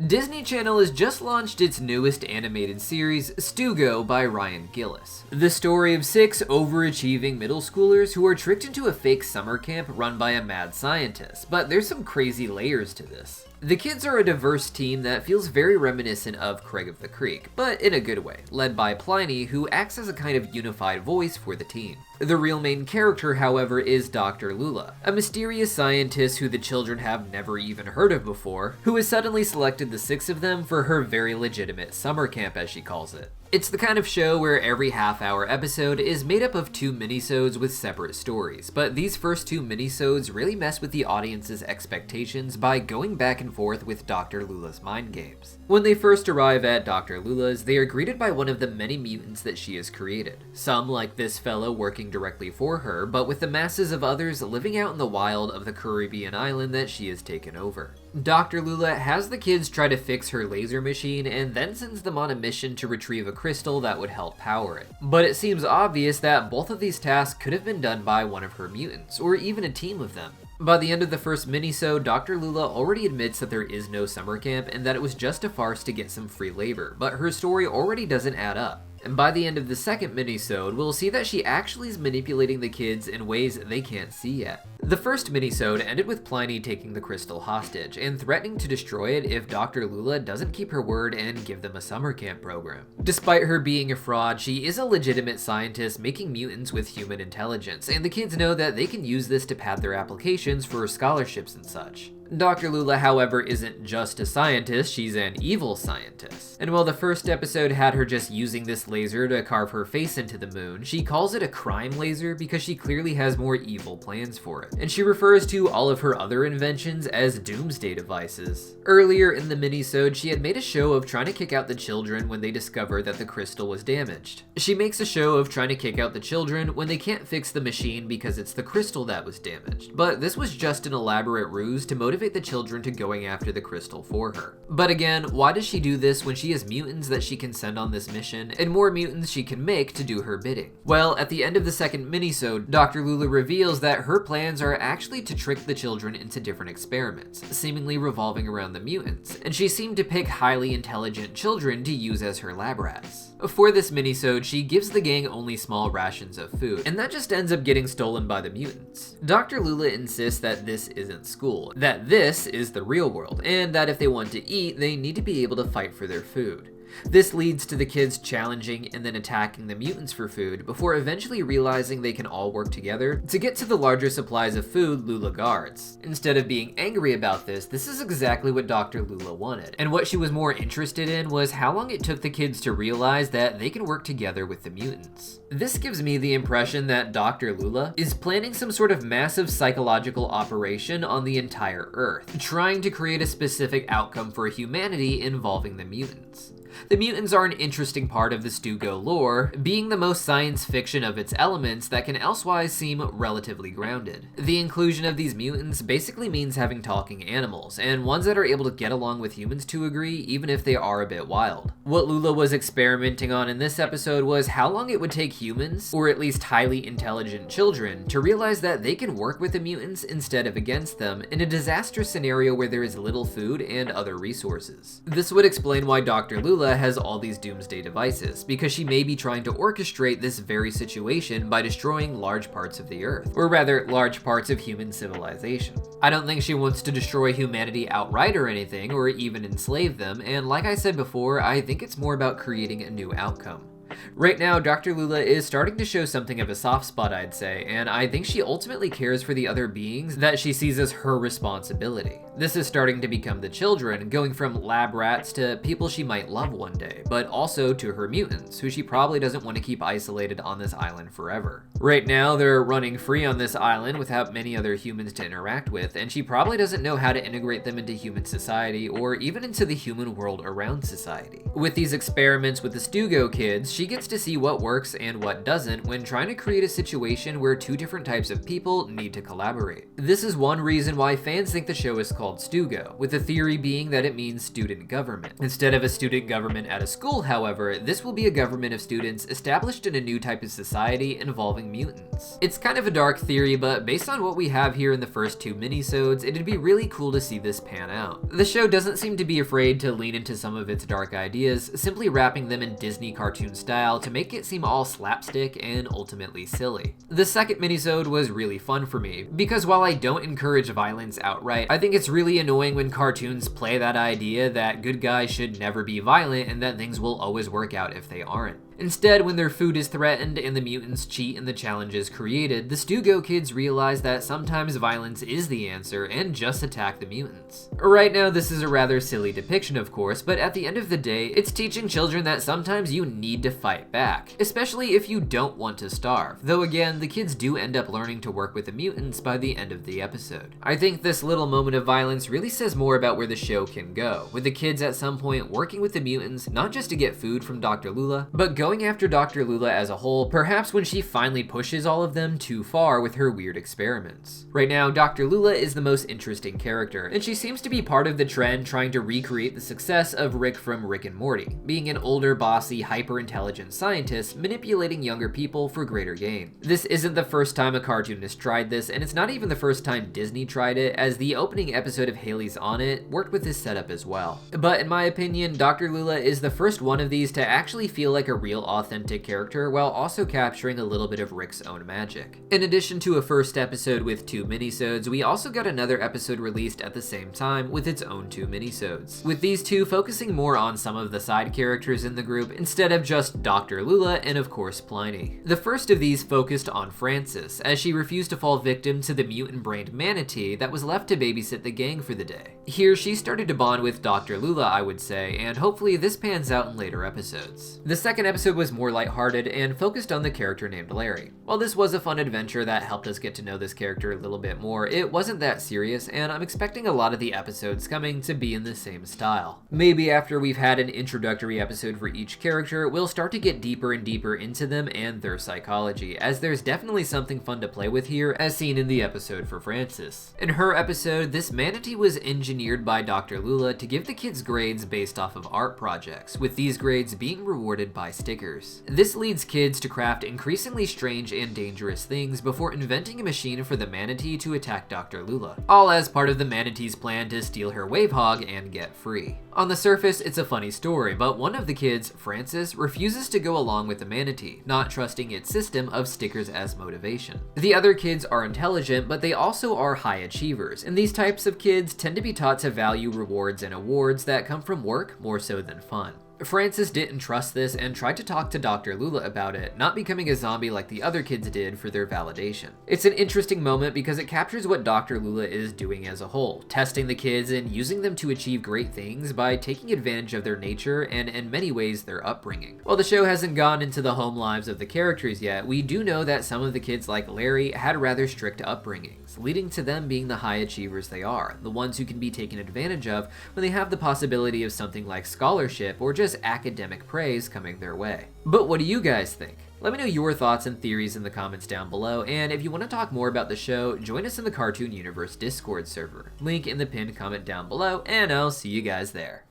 Disney Channel has just launched its newest animated series, StuGo by Ryan Gillis. The story of 6 overachieving middle schoolers who are tricked into a fake summer camp run by a mad scientist, but there's some crazy layers to this. The kids are a diverse team that feels very reminiscent of Craig of the Creek, but in a good way, led by Pliny, who acts as a kind of unified voice for the team. The real main character, however, is Dr. Lula, a mysterious scientist who the children have never even heard of before, who has suddenly selected the 6 of them for her very legitimate summer camp, as she calls it. It's the kind of show where every half-hour episode is made up of 2 minisodes with separate stories, but these first 2 minisodes really mess with the audience's expectations by going back and forth with Dr. Lula's mind games. When they first arrive at Dr. Lula's, they are greeted by one of the many mutants that she has created. Some, like this fellow, working directly for her, but with the masses of others living out in the wild of the Caribbean island that she has taken over. Dr. Lula has the kids try to fix her laser machine and then sends them on a mission to retrieve a crystal that would help power it. But it seems obvious that both of these tasks could have been done by one of her mutants, or even a team of them. By the end of the first minisode, Dr. Lula already admits that there is no summer camp and that it was just a farce to get some free labor, but her story already doesn't add up. And by the end of the second minisode, we'll see that she actually is manipulating the kids in ways they can't see yet. The first minisode ended with Pliny taking the crystal hostage and threatening to destroy it if Dr. Lula doesn't keep her word and give them a summer camp program. Despite her being a fraud, she is a legitimate scientist making mutants with human intelligence, and the kids know that they can use this to pad their applications for scholarships and such. Dr. Lula, however, isn't just a scientist, she's an evil scientist. And while the first episode had her just using this laser to carve her face into the moon, she calls it a crime laser because she clearly has more evil plans for it. And she refers to all of her other inventions as doomsday devices. Earlier in the minisode, she had made a show of trying to kick out the children when they discover that the crystal was damaged. She makes a show of trying to kick out the children when they can't fix the machine because it's the crystal that was damaged. But this was just an elaborate ruse to motivate the children to going after the crystal for her. But again, why does she do this when she has mutants that she can send on this mission and more mutants she can make to do her bidding? Well, at the end of the second minisode, Dr. Lula reveals that her plans are actually to trick the children into different experiments, seemingly revolving around the mutants, and she seemed to pick highly intelligent children to use as her lab rats. For this minisode, she gives the gang only small rations of food, and that just ends up getting stolen by the mutants. Dr. Lula insists that this isn't school, that this is the real world, and that if they want to eat, they need to be able to fight for their food. This leads to the kids challenging and then attacking the mutants for food before eventually realizing they can all work together to get to the larger supplies of food Lula guards. Instead of being angry about this is exactly what Dr. Lula wanted. And what she was more interested in was how long it took the kids to realize that they can work together with the mutants. This gives me the impression that Dr. Lula is planning some sort of massive psychological operation on the entire Earth, trying to create a specific outcome for humanity involving the mutants. The mutants are an interesting part of the StuGo lore, being the most science fiction of its elements that can elsewise seem relatively grounded. The inclusion of these mutants basically means having talking animals, and ones that are able to get along with humans to agree, even if they are a bit wild. What Lula was experimenting on in this episode was how long it would take humans, or at least highly intelligent children, to realize that they can work with the mutants instead of against them in a disastrous scenario where there is little food and other resources. This would explain why Dr. Lula has all these doomsday devices, because she may be trying to orchestrate this very situation by destroying large parts of the Earth, or rather, large parts of human civilization. I don't think she wants to destroy humanity outright or anything, or even enslave them, and like I said before, I think it's more about creating a new outcome. Right now, Dr. Lula is starting to show something of a soft spot, I'd say, and I think she ultimately cares for the other beings that she sees as her responsibility. This is starting to become the children, going from lab rats to people she might love one day, but also to her mutants, who she probably doesn't want to keep isolated on this island forever. Right now, they're running free on this island without many other humans to interact with, and she probably doesn't know how to integrate them into human society or even into the human world around society. With these experiments with the StuGo kids, she she gets to see what works and what doesn't when trying to create a situation where two different types of people need to collaborate. This is one reason why fans think the show is called StuGo, with the theory being that it means student government. Instead of a student government at a school, however, this will be a government of students established in a new type of society involving mutants. It's kind of a dark theory, but based on what we have here in the first 2 minisodes, it'd be really cool to see this pan out. The show doesn't seem to be afraid to lean into some of its dark ideas, simply wrapping them in Disney cartoon style to make it seem all slapstick and ultimately silly. The second minisode was really fun for me, because while I don't encourage violence outright, I think it's really annoying when cartoons play that idea that good guys should never be violent and that things will always work out if they aren't. Instead, when their food is threatened and the mutants cheat in the challenges created, the StuGo kids realize that sometimes violence is the answer and just attack the mutants. Right now, this is a rather silly depiction, of course, but at the end of the day, it's teaching children that sometimes you need to fight back, especially if you don't want to starve. Though again, the kids do end up learning to work with the mutants by the end of the episode. I think this little moment of violence really says more about where the show can go, with the kids at some point working with the mutants not just to get food from Dr. Lula, but going after Dr. Lula as a whole, perhaps when she finally pushes all of them too far with her weird experiments. Right now, Dr. Lula is the most interesting character, and she seems to be part of the trend trying to recreate the success of Rick from Rick and Morty, being an older, bossy, hyper-intelligent scientist manipulating younger people for greater gain. This isn't the first time a cartoonist tried this, and it's not even the first time Disney tried it, as the opening episode of Hailey's On It worked with this setup as well. But in my opinion, Dr. Lula is the first one of these to actually feel like a real authentic character while also capturing a little bit of Rick's own magic. In addition to a first episode with 2 minisodes, we also got another episode released at the same time with its own 2 minisodes, with these 2 focusing more on some of the side characters in the group instead of just Dr. Lula and of course Pliny. The first of these focused on Frances, as she refused to fall victim to the mutant-brained manatee that was left to babysit the gang for the day. Here, she started to bond with Dr. Lula, I would say, and hopefully this pans out in later episodes. The second episode was more lighthearted and focused on the character named Larry. While this was a fun adventure that helped us get to know this character a little bit more, it wasn't that serious, and I'm expecting a lot of the episodes coming to be in the same style. Maybe after we've had an introductory episode for each character, we'll start to get deeper and deeper into them and their psychology, as there's definitely something fun to play with here, as seen in the episode for Frances. In her episode, this manatee was engineered by Dr. Lula to give the kids grades based off of art projects, with these grades being rewarded by stickers. This leads kids to craft increasingly strange and dangerous things before inventing a machine for the manatee to attack Dr. Lula, all as part of the manatee's plan to steal her wave hog and get free. On the surface, it's a funny story, but one of the kids, Frances, refuses to go along with the manatee, not trusting its system of stickers as motivation. The other kids are intelligent, but they also are high achievers, and these types of kids tend to be taught to value rewards and awards that come from work more so than fun. Frances didn't trust this and tried to talk to Dr. Lula about it, not becoming a zombie like the other kids did for their validation. It's an interesting moment because it captures what Dr. Lula is doing as a whole, testing the kids and using them to achieve great things by taking advantage of their nature and in many ways their upbringing. While the show hasn't gone into the home lives of the characters yet, we do know that some of the kids like Larry had rather strict upbringings, leading to them being the high achievers they are, the ones who can be taken advantage of when they have the possibility of something like scholarship or just academic praise coming their way. But what do you guys think? Let me know your thoughts and theories in the comments down below, and if you want to talk more about the show, join us in the Cartoon Universe Discord server. Link in the pinned comment down below, and I'll see you guys there.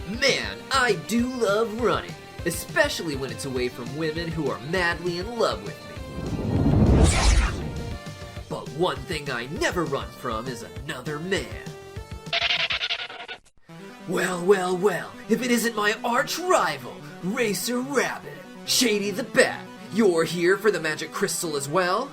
Man, I do love running, especially when it's away from women who are madly in love with me. But one thing I never run from is another man. Well, well, well, if it isn't my arch rival, Racer Rabbit. Shady the Bat, you're here for the magic crystal as well?